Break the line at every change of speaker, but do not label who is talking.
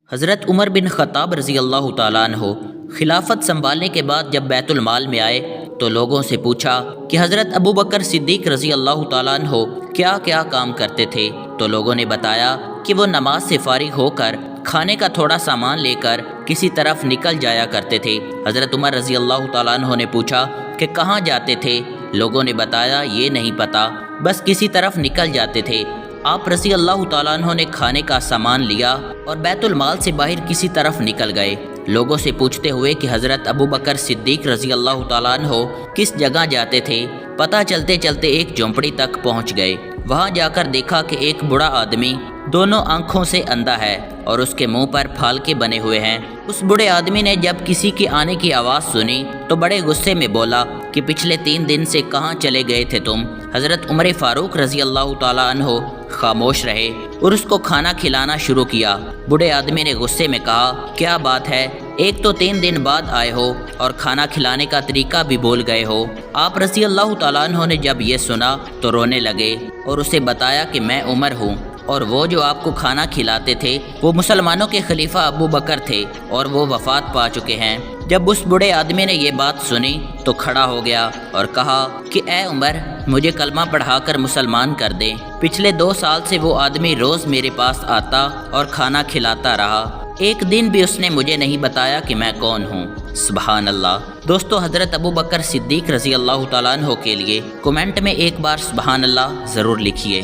حضرت عمر بن خطاب رضی اللہ تعالیٰ عنہ خلافت سنبھالنے کے بعد جب بیت المال میں آئے تو لوگوں سے پوچھا کہ حضرت ابو بکر صدیق رضی اللہ تعالیٰ عنہ کیا کیا کام کرتے تھے، تو لوگوں نے بتایا کہ وہ نماز سے فارغ ہو کر کھانے کا تھوڑا سامان لے کر کسی طرف نکل جایا کرتے تھے۔ حضرت عمر رضی اللہ تعالیٰ عنہ نے پوچھا کہ کہاں جاتے تھے؟ لوگوں نے بتایا یہ نہیں پتہ، بس کسی طرف نکل جاتے تھے۔ آپ رضی اللہ تعالیٰ عنہ نے کھانے کا سامان لیا اور بیت المال سے باہر کسی طرف نکل گئے، لوگوں سے پوچھتے ہوئے کہ حضرت ابو بکر صدیق رضی اللہ تعالیٰ عنہ کس جگہ جاتے تھے۔ پتہ چلتے چلتے ایک جھونپڑی تک پہنچ گئے، وہاں جا کر دیکھا کہ ایک بوڑھا آدمی دونوں آنکھوں سے اندھا ہے اور اس کے منہ پر پھالکے بنے ہوئے ہیں۔ اس بوڑھے آدمی نے جب کسی کے آنے کی آواز سنی تو بڑے غصے میں بولا کہ پچھلے 3 دن سے کہاں چلے گئے تھے تم؟ حضرت عمر فاروق رضی اللہ تعالیٰ عنہ خاموش رہے اور اس کو کھانا کھلانا شروع کیا۔ بوڑھے آدمی نے غصے میں کہا کیا بات ہے، ایک تو 3 دن بعد آئے ہو اور کھانا کھلانے کا طریقہ بھی بول گئے ہو۔ آپ رضی اللہ تعالیٰ عنہ نے جب یہ سنا تو رونے لگے اور اسے بتایا کہ میں عمر ہوں اور وہ جو آپ کو کھانا کھلاتے تھے وہ مسلمانوں کے خلیفہ ابو بکر تھے اور وہ وفات پا چکے ہیں۔ جب اس بوڑھے آدمی نے یہ بات سنی تو کھڑا ہو گیا اور کہا کہ اے عمر، مجھے کلمہ پڑھا کر مسلمان کر دیں۔ پچھلے 2 سال سے وہ آدمی روز میرے پاس آتا اور کھانا کھلاتا رہا، ایک دن بھی اس نے مجھے نہیں بتایا کہ میں کون ہوں۔ سبحان اللہ۔ دوستو، حضرت ابو بکر صدیق رضی اللہ تعالیٰ عنہ کے لیے کومنٹ میں ایک بار سبحان اللہ ضرور لکھیے۔